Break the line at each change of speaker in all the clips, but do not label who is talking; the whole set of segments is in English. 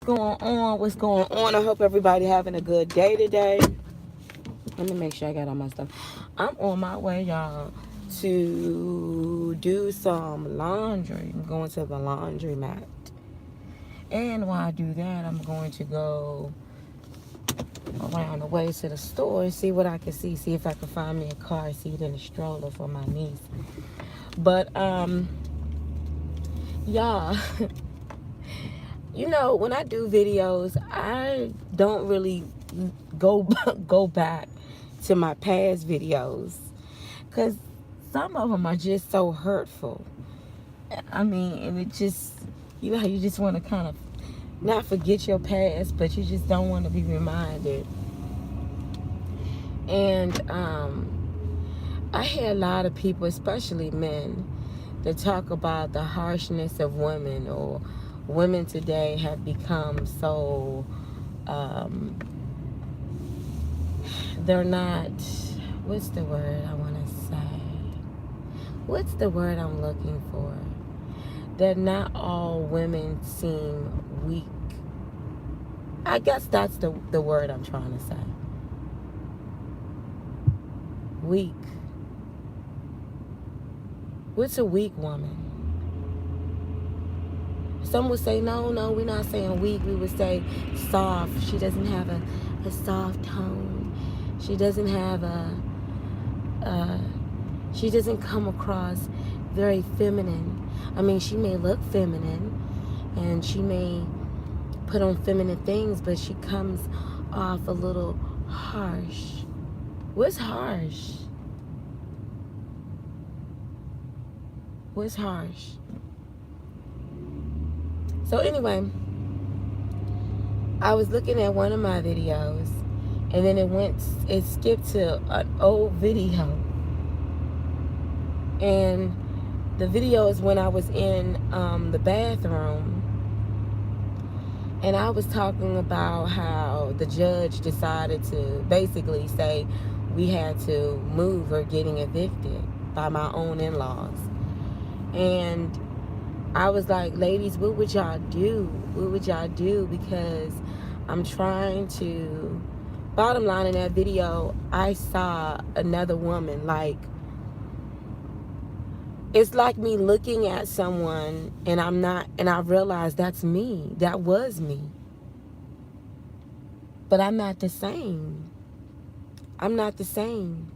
What's going on? I hope everybody having a good day today. Let me make sure I got all my stuff. I'm on my way, y'all, to do some laundry. I'm going to the laundromat. And while I do that, I'm going to go around the way to the store, see what I can see if I can find me a car seat and a stroller for my niece. But y'all, you know, when I do videos, I don't really go back to my past videos, because some of them are just so hurtful. I mean, and it just, you know how you just want to kind of not forget your past, but you just don't want to be reminded. And I hear a lot of people, especially men, that talk about the harshness of women, or women today have become so they're not, what's the word I want to say? What's the word I'm looking for? That not all women seem weak. I guess that's the word I'm trying to say. Weak. What's a weak woman? Some would say, no, we're not saying weak. We would say soft. She doesn't have a soft tone. She doesn't have she doesn't come across very feminine. I mean, she may look feminine and she may put on feminine things, but she comes off a little harsh. What's harsh? What's harsh? So anyway, I was looking at one of my videos, and then it skipped to an old video. And the video is when I was in the bathroom, and I was talking about how the judge decided to basically say we had to move her getting evicted by my own in-laws. And I was like, ladies, what would y'all do? What would y'all do? Because I'm trying to, bottom line, in that video, I saw another woman. Like, it's like me looking at someone and I realized that's me. That was me. But I'm not the same. I'm not the same.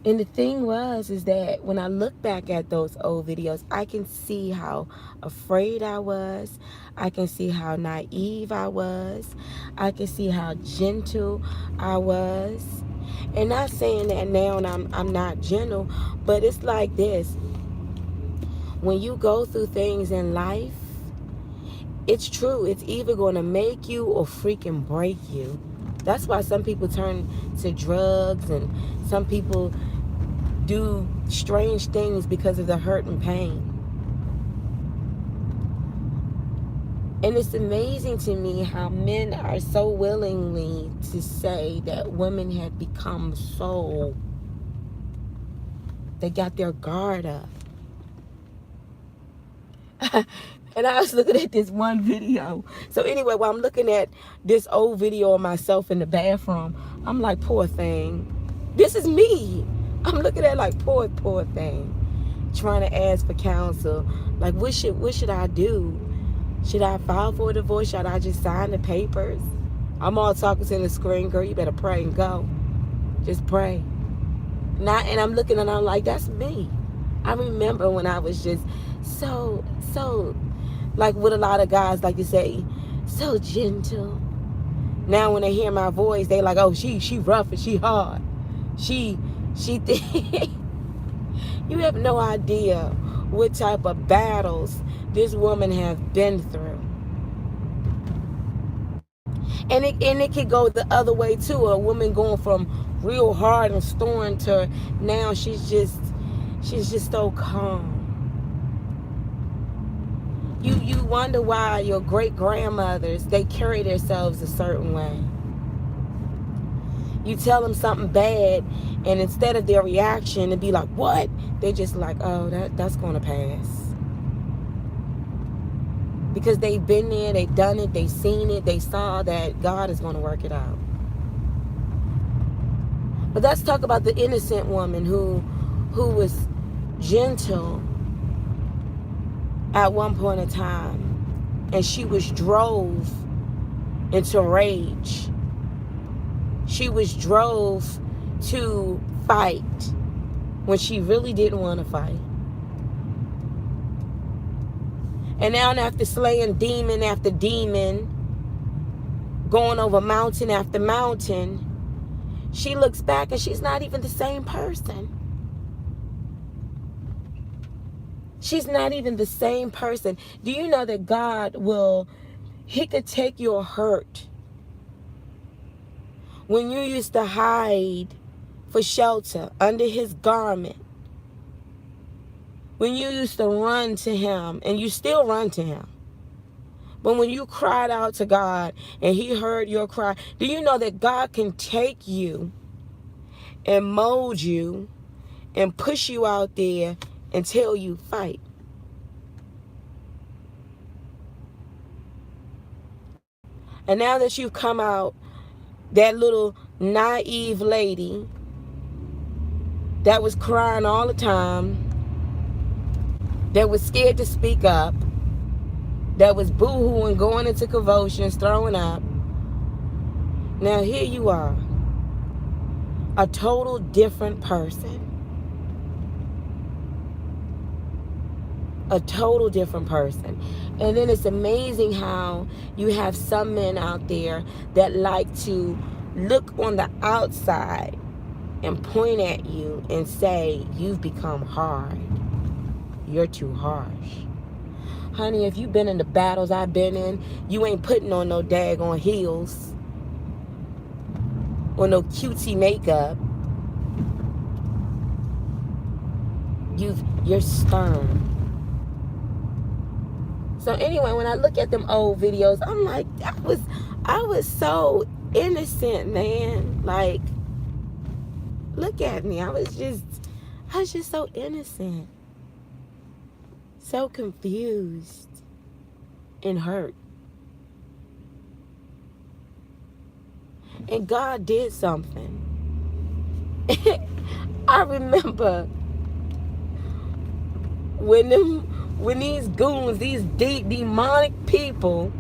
And the thing is that when I look back at those old videos, I can see how afraid I was. I can see how naive I was. I can see how gentle I was. And not saying that now and I'm not gentle, but it's like this. When you go through things in life, it's true. It's either going to make you or freaking break you. That's why some people turn to drugs, and some people do strange things because of the hurt and pain. And it's amazing to me how men are so willingly to say that women have become so, they got their guard up. And I was looking at this one video. So anyway, while I'm looking at this old video of myself in the bathroom, I'm like, poor thing. This is me. I'm looking at like, poor thing. Trying to ask for counsel. Like, what should I do? Should I file for a divorce? Should I just sign the papers? I'm all talking to the screen, girl, you better pray and go. Just pray. And I'm looking and I'm like, that's me. I remember when I was just so, like with a lot of guys like to say, so gentle. Now when they hear my voice, they like, oh, she rough and she hard. She you have no idea what type of battles this woman has been through. And it could go the other way too. A woman going from real hard and stern to now she's just so calm. You wonder why your great grandmothers, they carry themselves a certain way. You tell them something bad, and instead of their reaction to be like, what? They just like, oh, that's gonna pass. Because they've been there, they've done it, they've seen it, they saw that God is going to work it out. But let's talk about the innocent woman who was gentle at one point in time, and she was drove into rage. She was drove to fight when she really didn't want to fight. And now, after slaying demon after demon, going over mountain after mountain, she looks back and she's not even the same person. She's not even the same person. Do you know that God He could take your hurt when you used to hide for shelter under His garment, when you used to run to Him, and you still run to Him. But when you cried out to God and He heard your cry, do you know that God can take you and mold you and push you out there and tell you, fight? And now that you've come out, that little naive lady that was crying all the time, that was scared to speak up, that was boo-hooing, going into convulsions, throwing up. Now here you are, a total different person. A total different person. And then it's amazing how you have some men out there that like to look on the outside and point at you and say, you've become hard. You're too harsh. Honey, if you've been in the battles I've been in, you ain't putting on no daggone heels or no cutesy makeup. You're stern. So anyway, when I look at them old videos, I'm like, I was so innocent, man. Like, look at me. I was just so innocent. So confused and hurt. And God did something. I remember when these goons, these demonic people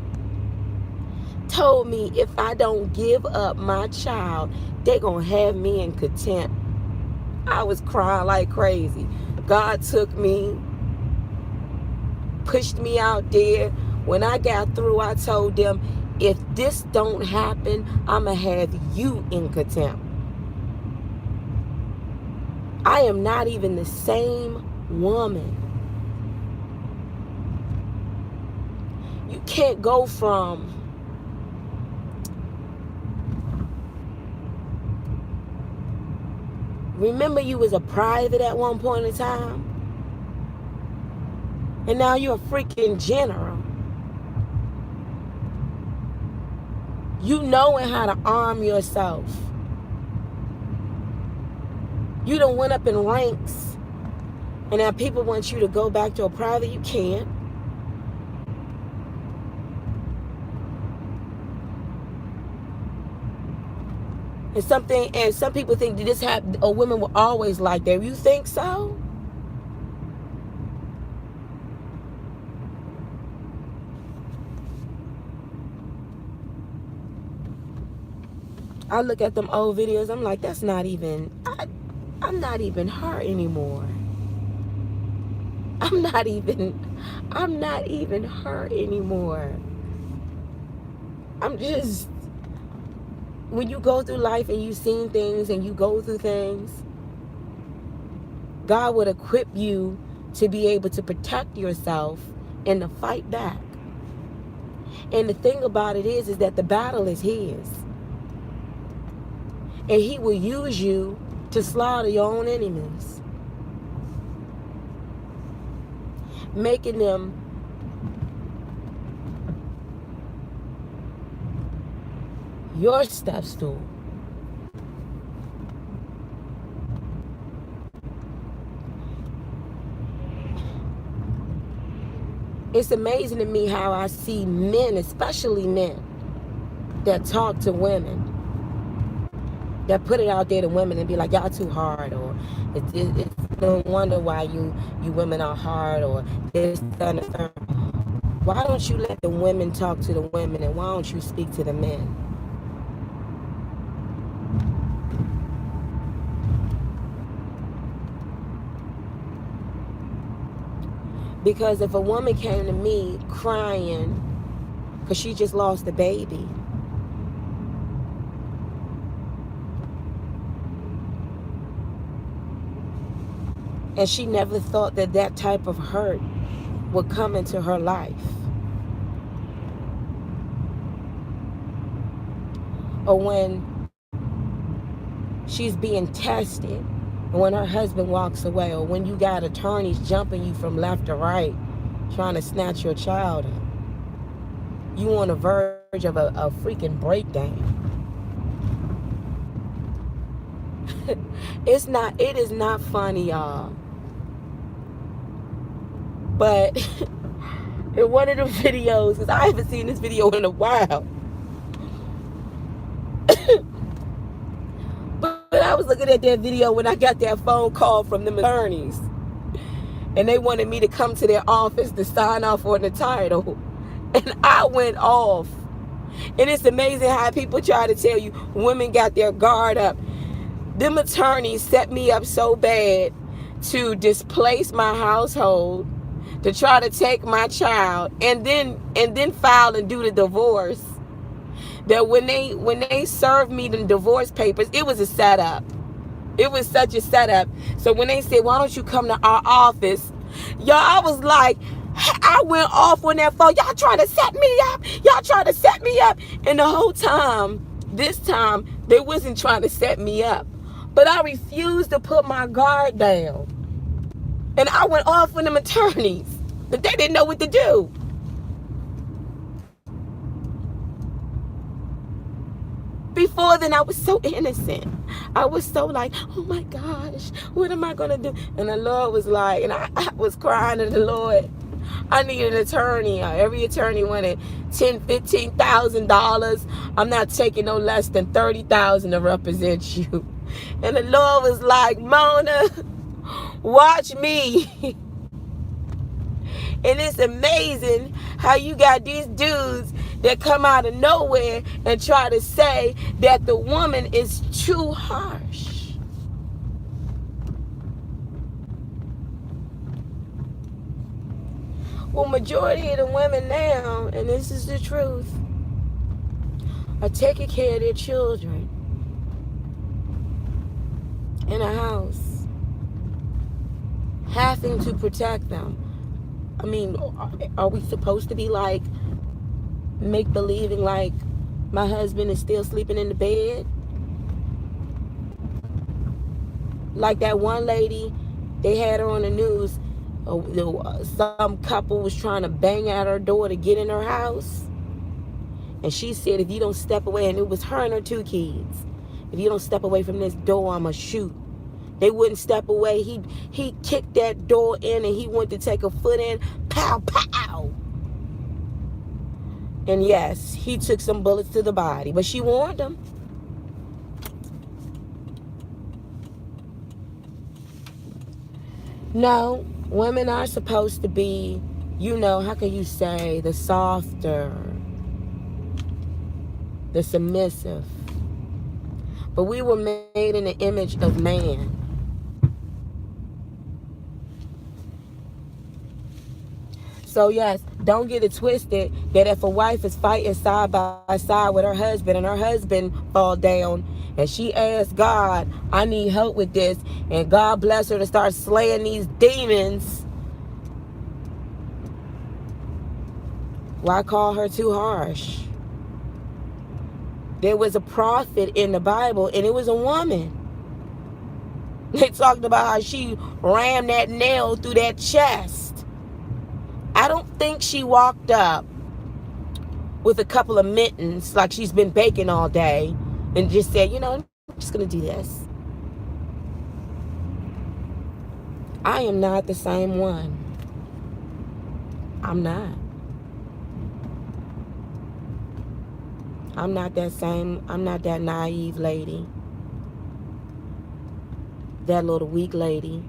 told me if I don't give up my child, they're going to have me in contempt. I was crying like crazy. God took me, pushed me out there. When I got through, I told them, if this don't happen, I'm going to have you in contempt. I am not even the same woman. You can't go from remember you was a private at one point in time, and now you're a freaking general. You knowing how to arm yourself. You done went up in ranks, and now people want you to go back to a private. You can't. And some people think that this women were always like that. You think so? I look at them old videos, I'm like, that's not even, I'm not even her anymore. I'm not even her anymore. I'm just, when you go through life and you've seen things and you go through things, God would equip you to be able to protect yourself and to fight back. And the thing about it is that the battle is His. And He will use you to slaughter your own enemies, making them your step stool. It's amazing to me how I see men, especially men, that talk to women, that put it out there to women and be like, y'all too hard, or it's no wonder why you women are hard, or this, that, and the third. Why don't you let the women talk to the women, and why don't you speak to the men? Because if a woman came to me crying because she just lost a baby, and she never thought that that type of hurt would come into her life, or when she's being tested, and when her husband walks away, or when you got attorneys jumping you from left to right trying to snatch your child up, you on the verge of a freaking breakdown. It is not funny, y'all. But in one of the videos, because I haven't seen this video in a while, but I was looking at that video when I got that phone call from the attorneys, and they wanted me to come to their office to sign off on the title, and I went off. And it's amazing how people try to tell you women got their guard up. Them attorneys set me up so bad to displace my household, to try to take my child, and then file and do the divorce. That when they served me the divorce papers, it was a setup. It was such a setup. So when they said, why don't you come to our office? Y'all, I was like, I went off on that phone. Y'all trying to set me up. Y'all trying to set me up. And the whole time, this time, they wasn't trying to set me up. But I refused to put my guard down. And I went off on them attorneys. But they didn't know what to do. Before then, I was so innocent. I was so like, oh my gosh, what am I going to do? And the Lord was like, and I was crying to the Lord. I need an attorney. Every attorney wanted $10,000, $15,000. I'm not taking no less than $30,000 to represent you. And the Lord was like, Mona, watch me. And it's amazing how you got these dudes that come out of nowhere and try to say that the woman is too harsh. Well, majority of the women now, and this is the truth, are taking care of their children in a house, having to protect them. I mean, are we supposed to be like make-believing like my husband is still sleeping in the bed? Like that one lady, they had her on the news, some couple was trying to bang at her door to get in her house. And she said, if you don't step away, and it was her and her 2 kids, if you don't step away from this door, I'ma shoot. They wouldn't step away. He kicked that door in, and he went to take a foot in. Pow, pow. And yes, he took some bullets to the body. But she warned him. No, women are supposed to be, how can you say, the softer, the submissive. But we were made in the image of man. So yes, don't get it twisted that if a wife is fighting side by side with her husband and her husband fall down and she asks God, I need help with this, and God bless her to start slaying these demons, why call her too harsh? There was a prophet in the Bible, and it was a woman. They talked about how she rammed that nail through that chest. I don't think she walked up with a couple of mittens like she's been baking all day and just said, I'm just going to do this. I am not the same one. I'm not. I'm not that naive lady. That little weak lady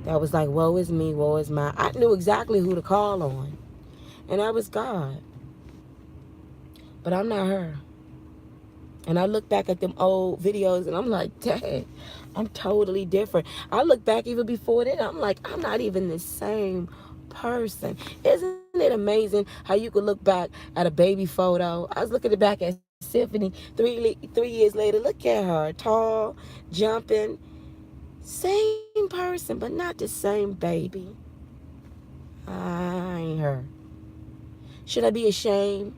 that was like, woe is me, woe is mine. I knew exactly who to call on. And that was God. But I'm not her. And I look back at them old videos and I'm like, dang, I'm totally different. I look back even before that, I'm like, I'm not even the same person. Isn't it amazing how you could look back at a baby photo? I was looking back at Symphony 3 years later. Look at her, tall, jumping. Same person, but not the same baby. I ain't her. Should I be ashamed?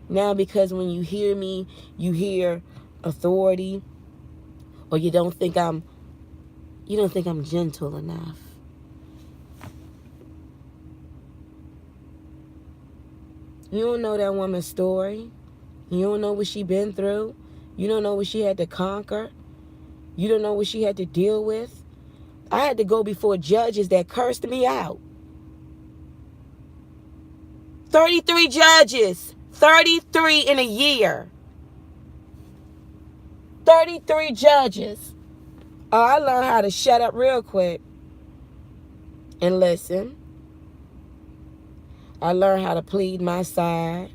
Now, because when you hear me, you hear authority, or you don't think I'm gentle enough. You don't know that woman's story. You don't know what she been through. You don't know what she had to conquer. You don't know what she had to deal with. I had to go before judges that cursed me out. 33 judges. 33 in a year. 33 judges. Oh, I learned how to shut up real quick and listen. I learned how to plead my side.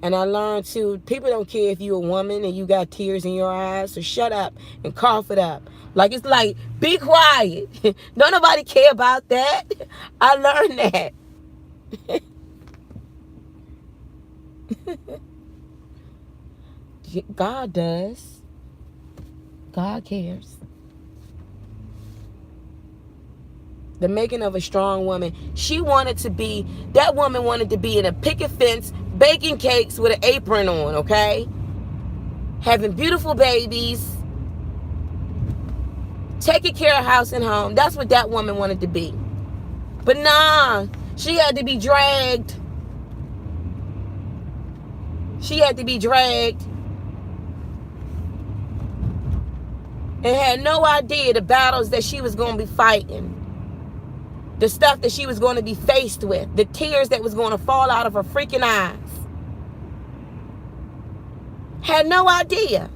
And I learned too, people don't care if you're a woman and you got tears in your eyes, so shut up and cough it up. Like, it's like, be quiet. Don't nobody care about that. I learned that. God does. God cares. The making of a strong woman. That woman wanted to be in a picket fence, baking cakes with an apron on, okay? Having beautiful babies. Taking care of house and home. That's what that woman wanted to be. But nah, she had to be dragged. She had to be dragged. And had no idea the battles that she was going to be fighting. The stuff that she was going to be faced with. The tears that was going to fall out of her freaking eyes. Had no idea.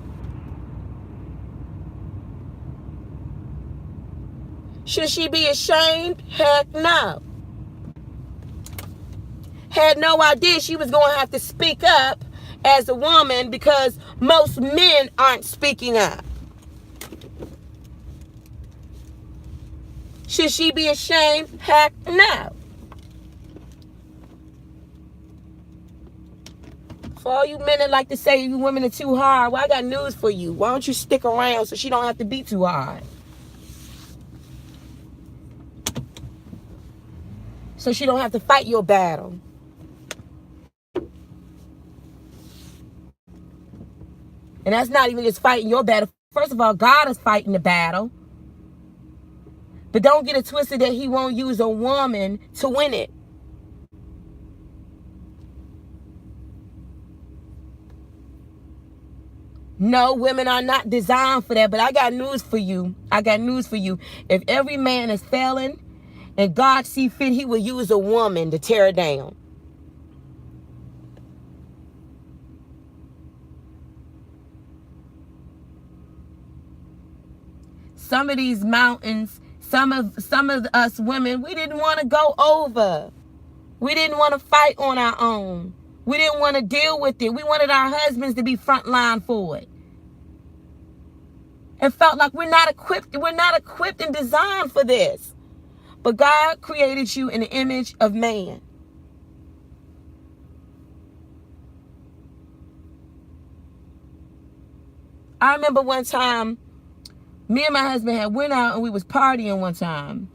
Should she be ashamed? Heck no. Had no idea she was going to have to speak up as a woman because most men aren't speaking up. Should she be ashamed? Heck no. For all you men that like to say you women are too hard, well, I got news for you. Why don't you stick around so she don't have to be too hard? So she don't have to fight your battle. And that's not even just fighting your battle. First of all, God is fighting the battle. But don't get it twisted that he won't use a woman to win it. No, women are not designed for that. But I got news for you. If every man is failing and God see fit, he will use a woman to tear it down. Some of these mountains, some of us women, we didn't want to go over. We didn't want to fight on our own. We didn't want to deal with it. We wanted our husbands to be frontline for it. And felt like we're not equipped and designed for this. But God created you in the image of man. I remember one time, me and my husband had went out and we was partying one time.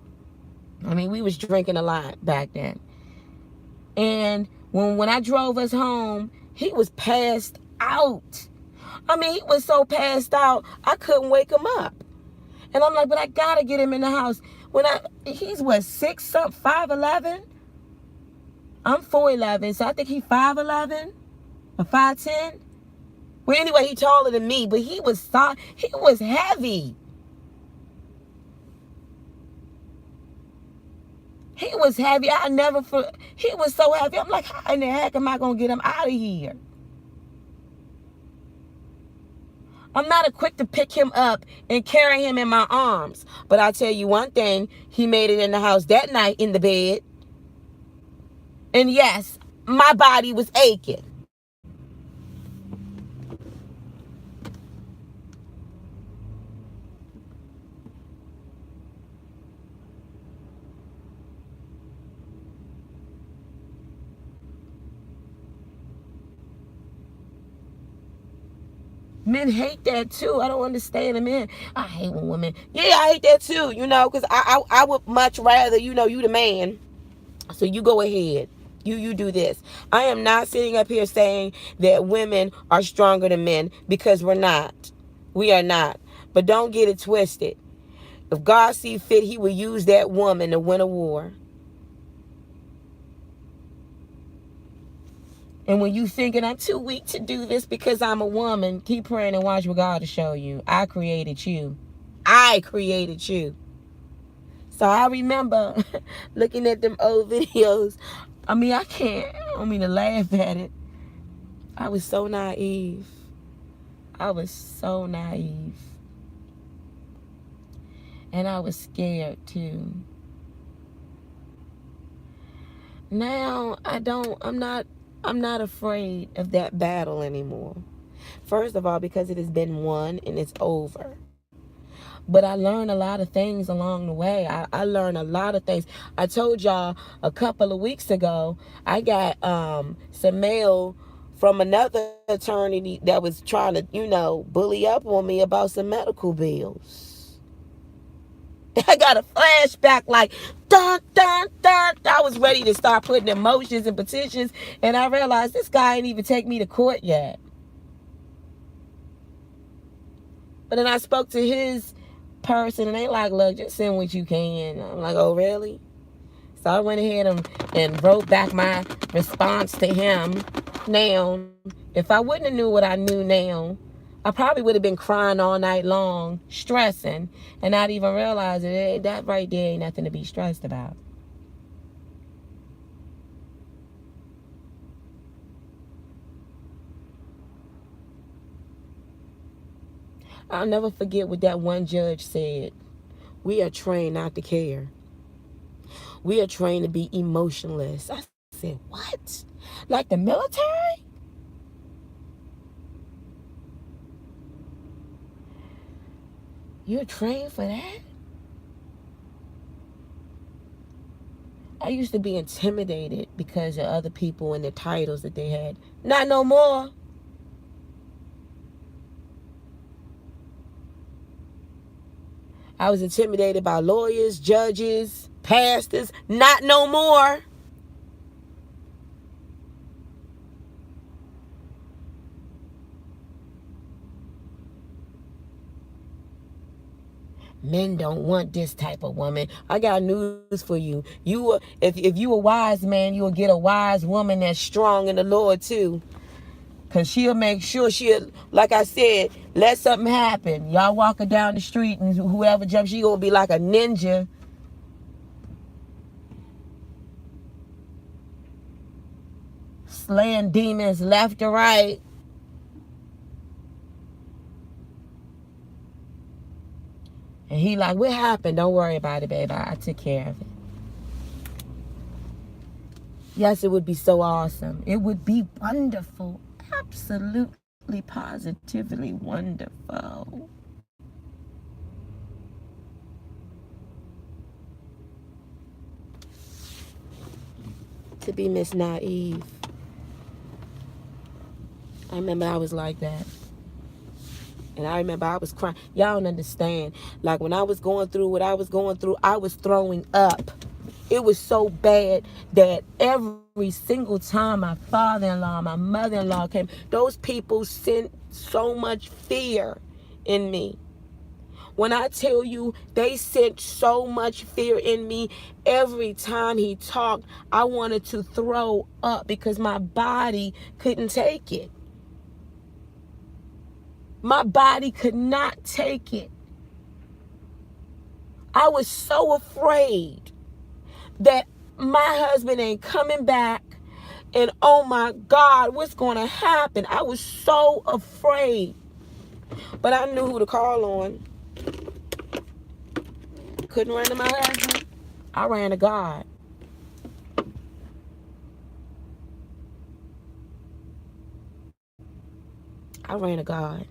I mean, we was drinking a lot back then. And when I drove us home, he was passed out. I mean, he was so passed out, I couldn't wake him up. And I'm like, but I gotta get him in the house. He's what, 5'11"? I'm 4'11", so I think he's 5'11" or 5'10". Well, anyway, he taller than me, but he was heavy. was heavy. He was so heavy. I'm like, how in the heck am I going to get him out of here? I'm not quick to pick him up and carry him in my arms. But I'll tell you one thing. He made it in the house that night in the bed. And yes, my body was aching. Men hate that too. I don't understand the men. I hate when women. Yeah, I hate that too. Because I would much rather, you the man. So you go ahead. You do this. I am not sitting up here saying that women are stronger than men, because we're not. We are not. But don't get it twisted. If God see fit, he will use that woman to win a war. And when you thinking, I'm too weak to do this because I'm a woman, keep praying and watch what God will show you. I created you. I created you. So I remember looking at them old videos. I don't mean to laugh at it. I was so naive. And I was scared too. Now I'm not afraid of that battle anymore. First of all, because it has been won and it's over. But I learned a lot of things along the way. I learned a lot of things. I told y'all a couple of weeks ago, I got some mail from another attorney that was trying to, bully up on me about some medical bills. I got a flashback like, dun, dun, dun. I was ready to start putting in motions and petitions, and I realized this guy ain't even take me to court yet. But then I spoke to his person, and they like, look, just send what you can. I'm like, oh, really? So I went ahead and wrote back my response to him. Now, if I wouldn't have knew what I knew now, I probably would have been crying all night long, stressing, and not even realizing that right there ain't nothing to be stressed about. I'll never forget what that one judge said. We are trained not to care. We are trained to be emotionless. I said, what? Like the military? You're trained for that? I used to be intimidated because of other people and the titles that they had. Not no more. I was intimidated by lawyers, judges, pastors. Not no more. Men don't want this type of woman. I got news for you. If you a wise man, you'll get a wise woman that's strong in the Lord too. Because she'll make sure like I said, let something happen. Y'all walking down the street and whoever jumps, she gonna be like a ninja. Slaying demons left and right. And he like, what happened? Don't worry about it, baby. I took care of it. Yes, it would be so awesome. It would be wonderful. Absolutely, positively wonderful. To be Miss Naive. I remember I was like that. And I remember I was crying. Y'all don't understand. Like when I was going through what I was going through, I was throwing up. It was so bad that every single time my father-in-law, my mother-in-law came, those people sent so much fear in me. When I tell you they sent so much fear in me, every time he talked, I wanted to throw up because my body couldn't take it. My body could not take it. I was so afraid that my husband ain't coming back. And oh my God, what's going to happen? I was so afraid. But I knew who to call on. Couldn't run to my husband. I ran to God. I ran to God.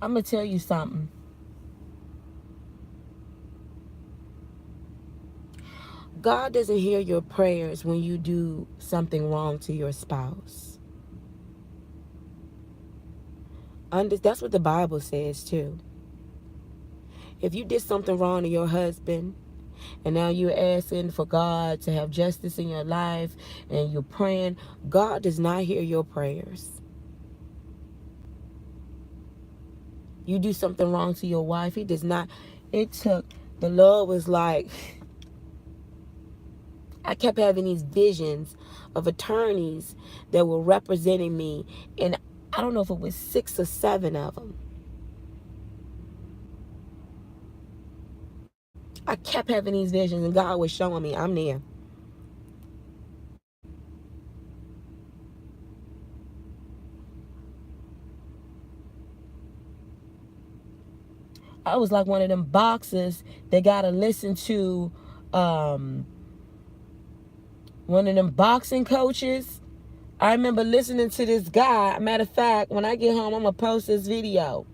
I'm going to tell you something. God doesn't hear your prayers when you do something wrong to your spouse. That's what the Bible says too. If you did something wrong to your husband, and now you're asking for God to have justice in your life, and you're praying, God does not hear your prayers. You do something wrong to your wife, He does not. The Lord was like, I kept having these visions of attorneys that were representing me, and I don't know if it was 6 or 7 of them. I kept having these visions, and God was showing me I'm there. I was like one of them boxers that got to listen to one of them boxing coaches. I remember listening to this guy. Matter of fact, when I get home, I'm going to post this video.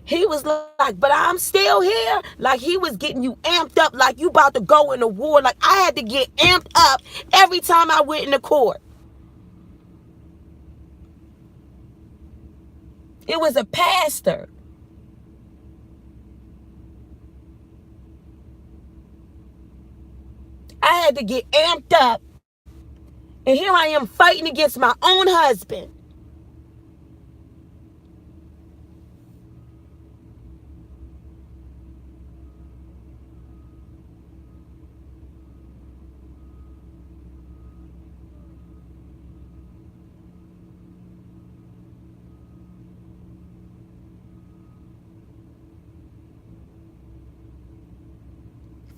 He was like, but I'm still here. Like he was getting you amped up like you about to go into war. Like I had to get amped up every time I went into court. It was a pastor. I had to get amped up. And here I am fighting against my own husband.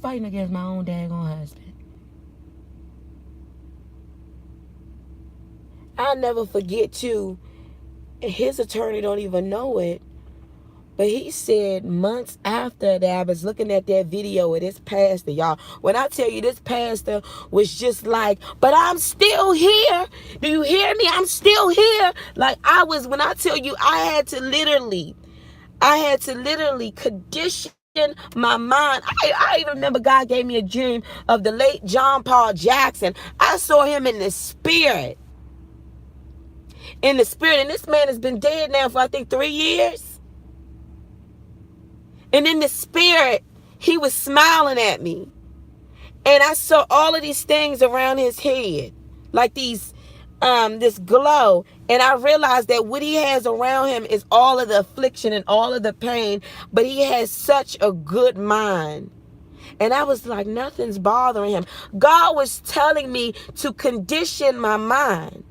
Fighting against my own daggone husband. I'll never forget too, his attorney don't even know it, but he said months after that, I was looking at that video of this pastor, y'all. When I tell you this pastor was just like, but I'm still here. Do you hear me? I'm still here. Like I was, when I tell you, I had to literally condition my mind. I even remember God gave me a dream of the late John Paul Jackson. I saw him in the spirit. And this man has been dead now for I think 3 years. And in the spirit, he was smiling at me. And I saw all of these things around his head, like this glow. And I realized that what he has around him is all of the affliction and all of the pain, but he has such a good mind. And I was like, nothing's bothering him. God was telling me to condition my mind,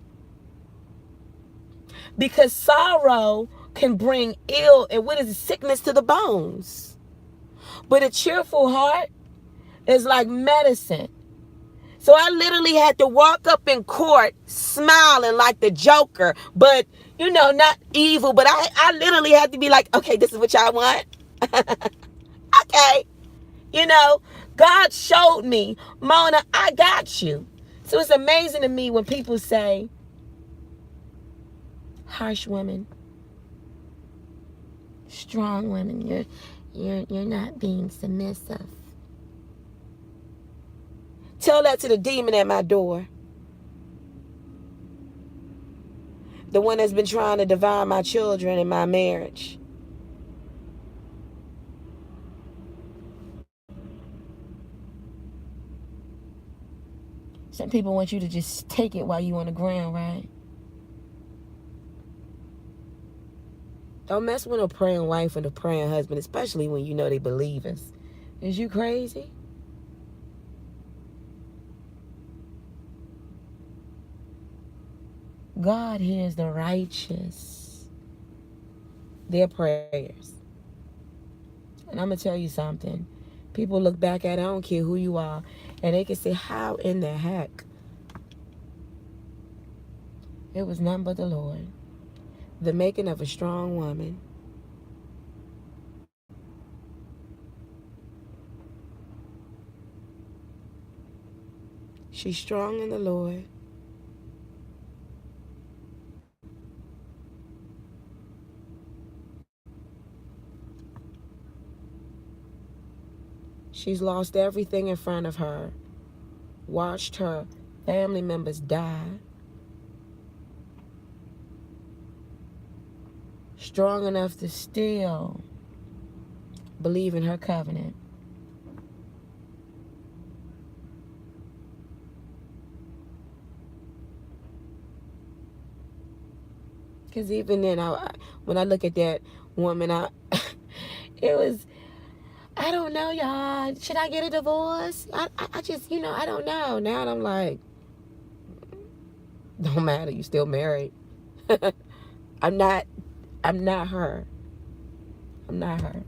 because sorrow can bring ill and what is it? Sickness to the bones. But a cheerful heart is like medicine. So I literally had to walk up in court smiling like the Joker, but not evil, but I literally had to be like, okay, this is what y'all want. Okay. God showed me, Mona, I got you. So it's amazing to me when people say, harsh women, strong women, you're not being submissive. Tell that to the demon at my door. The one that's been trying to devour my children and my marriage. Some people want you to just take it while you on the ground, right? Don't mess with a praying wife and a praying husband, especially when you know they believers. Is you crazy? God hears the righteous, their prayers. And I'm going to tell you something. People look back at it, I don't care who you are, and they can say, how in the heck? It was none but the Lord. The making of a strong woman. She's strong in the Lord. She's lost everything in front of her. Watched her family members die. Strong enough to still believe in her covenant. Because even then, when I look at that woman, it was, I don't know, y'all. Should I get a divorce? I just, I don't know. Now I'm like, don't matter. You still married. I'm not her. I'm not her.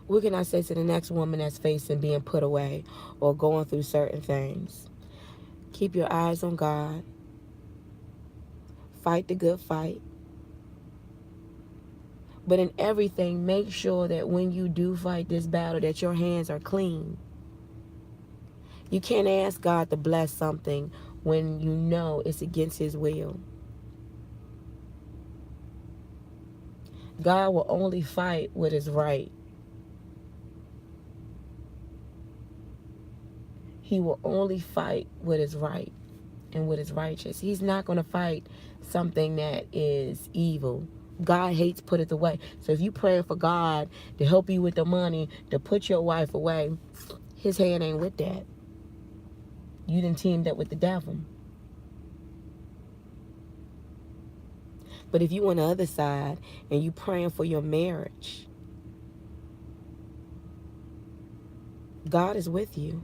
What can I say to the next woman that's facing being put away or going through certain things? Keep your eyes on God. Fight the good fight. But in everything, make sure that when you do fight this battle, that your hands are clean. You can't ask God to bless something when you know it's against His will. God will only fight what is right. He will only fight what is right and what is righteous. He's not going to fight something that is evil. God hates put it away. So if you praying for God to help you with the money to put your wife away, His hand ain't with that. You done teamed up with the devil. But if you on the other side and you praying for your marriage, God is with you.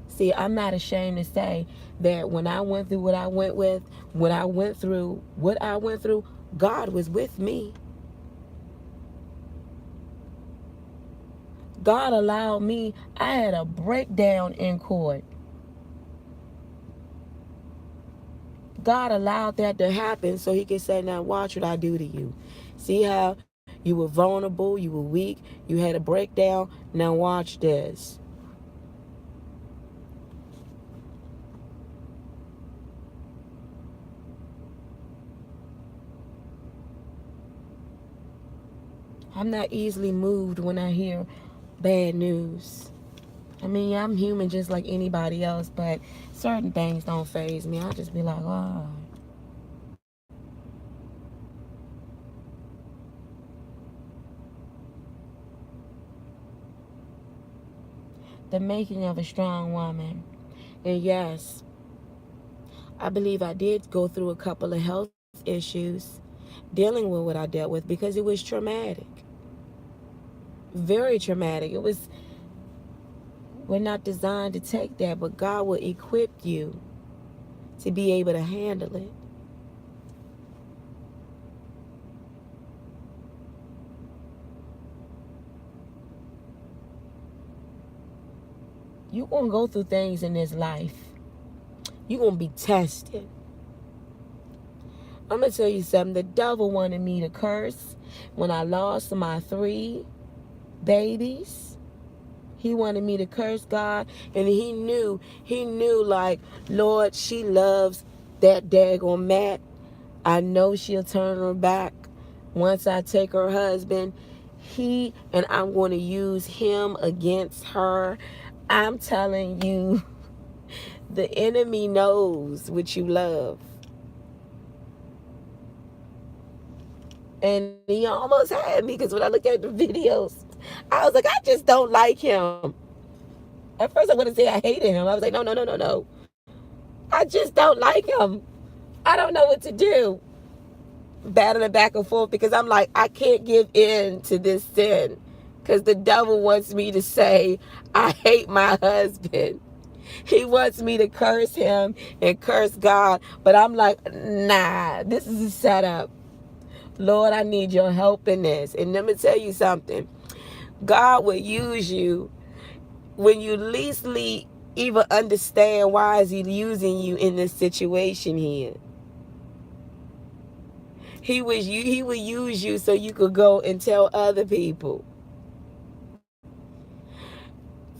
See, I'm not ashamed to say that when I went through what I went through, God was with me. God allowed me, I had a breakdown in court. God allowed that to happen so He could say, now watch what I do to you. See how you were vulnerable, you were weak, you had a breakdown, now watch this. I'm not easily moved when I hear bad news. I mean, I'm human just like anybody else, but certain things don't faze me. I just be like, oh. The making of a strong woman. And yes, I believe I did go through a couple of health issues dealing with what I dealt with because it was traumatic. Very traumatic. We're not designed to take that, but God will equip you to be able to handle it. You're going to go through things in this life. You're going to be tested. I'm going to tell you something. The devil wanted me to curse when I lost my 3 babies. He wanted me to curse God. And he knew like, Lord, she loves that daggone Matt. I know she'll turn her back once I take her husband. And I'm going to use him against her. I'm telling you, the enemy knows what you love. And he almost had me because when I looked at the videos, I was like, I just don't like him. At first I wanted to say I hated him. I was like, no. I just don't like him. I don't know what to do. Battling back and forth because I'm like, I can't give in to this sin Because the devil wants me to say, I hate my husband. He wants me to curse him and curse God. But I'm like, nah, this is a setup. Lord, I need your help in this. And let me tell you something. God will use you when you least even understand why is he using you in this situation here. He will use you so you could go and tell other people.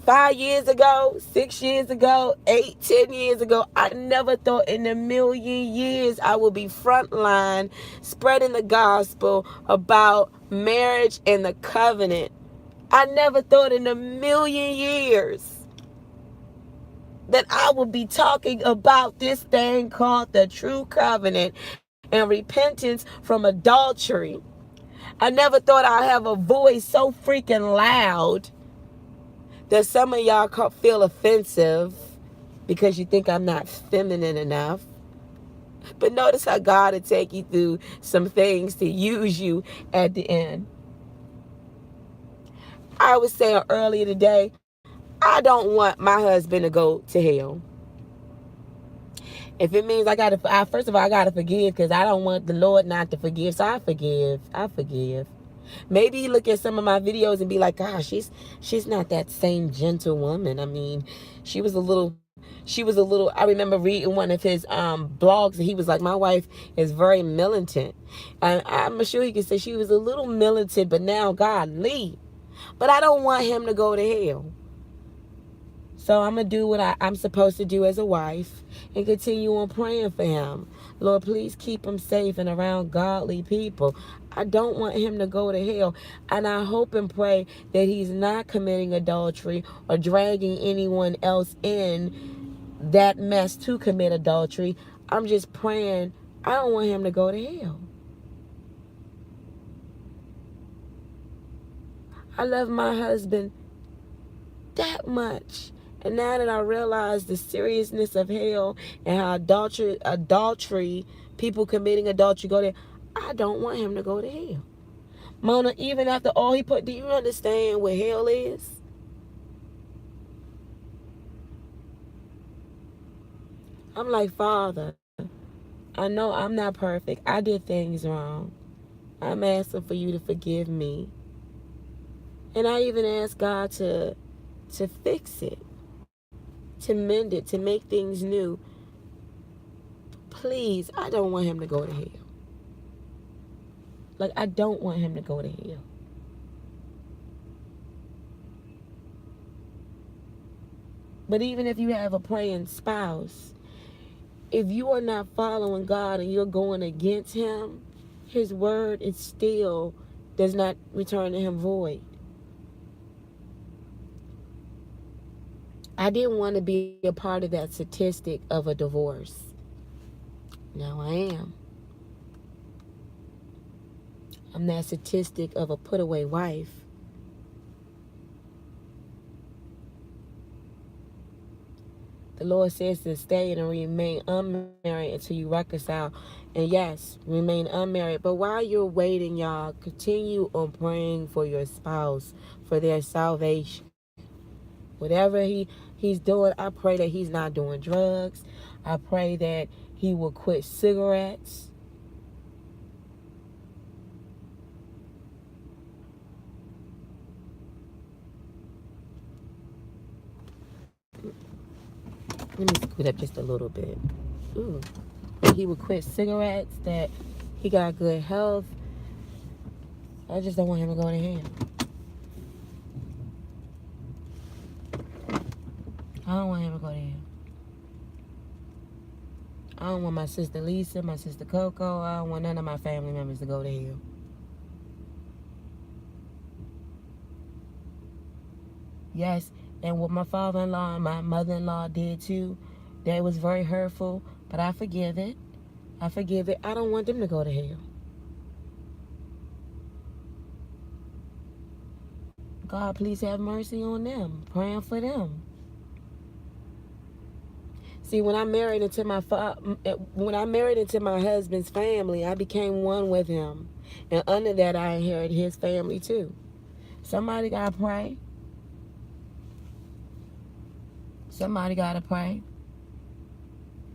5 years ago, 6 years ago, 8, 10 years ago, I never thought in a million years I would be frontline spreading the gospel about marriage and the covenant. I never thought in a million years that I would be talking about this thing called the true covenant and repentance from adultery. I never thought I'd have a voice so freaking loud that some of y'all feel offensive because you think I'm not feminine enough. But notice how God will take you through some things to use you at the end. I was saying earlier today, I don't want my husband to go to hell. If it means first of all, I gotta forgive because I don't want the Lord not to forgive. So I forgive. Maybe you look at some of my videos and be like, gosh, she's not that same gentle woman. I mean, she was a little, I remember reading one of his blogs and he was like, my wife is very militant. And I'm sure he could say she was a little militant, but now godly. But I don't want him to go to hell. So I'm going to do what I'm supposed to do as a wife and continue on praying for him. Lord, please keep him safe and around godly people. I don't want him to go to hell. And I hope and pray that he's not committing adultery or dragging anyone else in that mess to commit adultery. I'm just praying. I don't want him to go to hell. I love my husband that much. And now that I realize the seriousness of hell and how adultery, people committing adultery go there, I don't want him to go to hell. Mona, even after all he put, do you understand what hell is? I'm like, Father, I know I'm not perfect. I did things wrong. I'm asking for you to forgive me. And I even asked God to fix it, to mend it, to make things new. Please, I don't want him to go to hell. Like, I don't want him to go to hell. But even if you have a praying spouse, if you are not following God and you're going against him, his word is still does not return to him void. I didn't want to be a part of that statistic of a divorce. Now I am. I'm that statistic of a put away wife. The Lord says to stay and remain unmarried until you reconcile. And yes, remain unmarried. But while you're waiting, y'all, continue on praying for your spouse, for their salvation. Whatever he's doing, I pray that he's not doing drugs. I pray that he will quit cigarettes. Let me scoot up just a little bit. Ooh. He would quit cigarettes, that he got good health. I just don't want him to go to hell. I don't want him to go to hell. I don't want my sister Lisa, my sister Coco. I don't want none of my family members to go to hell. Yes, and what my father-in-law and my mother-in-law did too, that was very hurtful, but I forgive it. I forgive it. I don't want them to go to hell. God, please have mercy on them. Praying for them. See, when I married into my husband's family, I became one with him, and under that, I inherited his family too. Somebody got to pray. Somebody got to pray.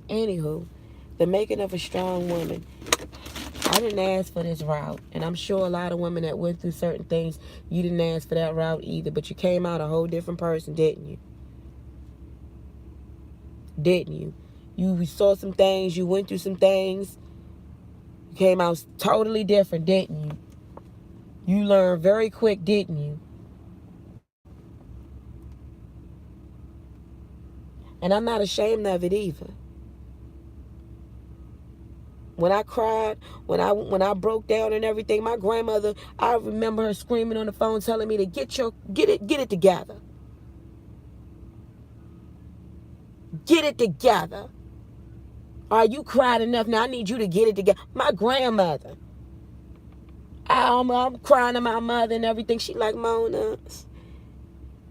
Anywho, the making of a strong woman. I didn't ask for this route. And I'm sure a lot of women that went through certain things, you didn't ask for that route either. But you came out a whole different person, didn't you? Didn't you? You saw some things. You went through some things. You came out totally different, didn't you? You learned very quick, didn't you? And I'm not ashamed of it either. When I cried, when I broke down and everything, my grandmother, I remember her screaming on the phone telling me to get it together. Get it together. All right, you cried enough. Now I need you to get it together. My grandmother. I'm crying to my mother and everything. She like, Mona,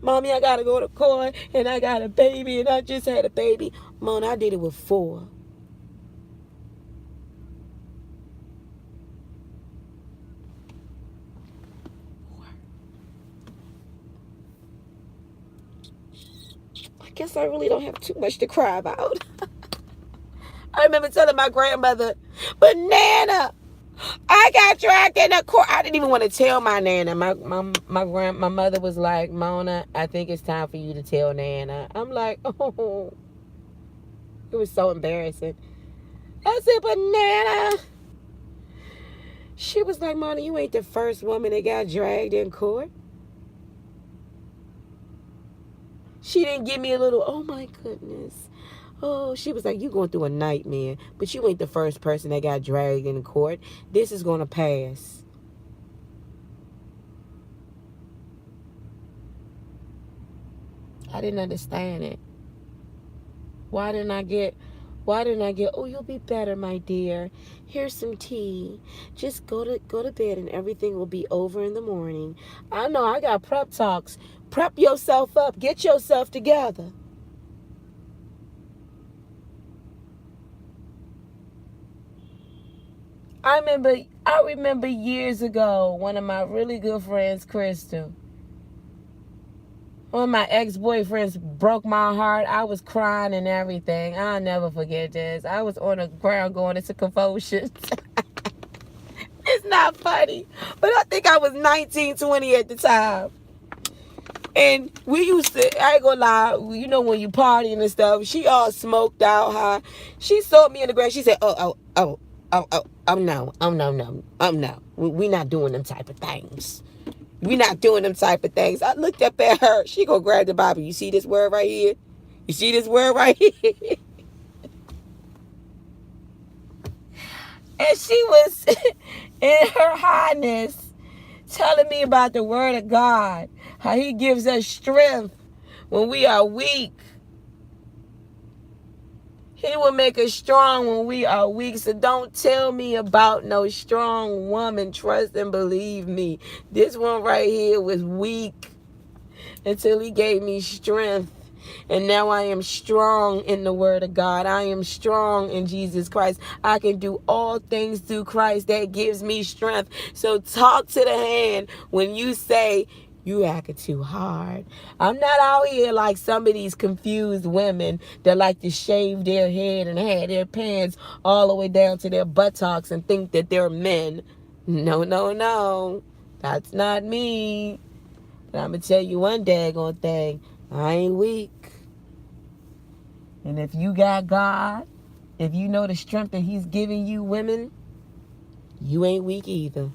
Mommy, I got to go to court and I got a baby and I just had a baby. Mona, I did it with 4. I guess I really don't have too much to cry about. I remember telling my grandmother, but Nana, I got dragged in the court. I didn't even want to tell my Nana. My mother was like, Mona, I think it's time for you to tell Nana. I'm like, oh. It was so embarrassing. I said, but Nana. She was like, Mona, you ain't the first woman that got dragged in court. She didn't give me a little, oh my goodness. Oh, she was like, you going through a nightmare, but you ain't the first person that got dragged in court. This is going to pass. I didn't understand it. Why didn't I get, oh, you'll be better, my dear. Here's some tea. Just go to bed and everything will be over in the morning. I know I got prep talks. Prep yourself up. Get yourself together. I remember years ago, one of my really good friends, Crystal, one of my ex-boyfriends broke my heart. I was crying and everything. I'll never forget this. I was on the ground going into convulsions. It's not funny, but I think I was 19, 20 at the time. And we used to, I ain't gonna lie, you know when you partying and stuff, she all smoked out high. She saw me in the ground. She said, no. We not doing them type of things. We not doing them type of things. I looked up at her. She go grab the Bible. You see this word right here? You see this word right here? And she was in her highness telling me about the word of God. How he gives us strength when we are weak. He will make us strong when we are weak. So don't tell me about no strong woman. Trust and believe me. This one right here was weak until he gave me strength. And now I am strong in the word of God. I am strong in Jesus Christ. I can do all things through Christ that gives me strength. So talk to the hand when you say, you acting too hard. I'm not out here like some of these confused women that like to shave their head and have their pants all the way down to their buttocks and think that they're men. No. That's not me. But I'm going to tell you one daggone thing. I ain't weak. And if you got God, if you know the strength that he's giving you, women, you ain't weak either.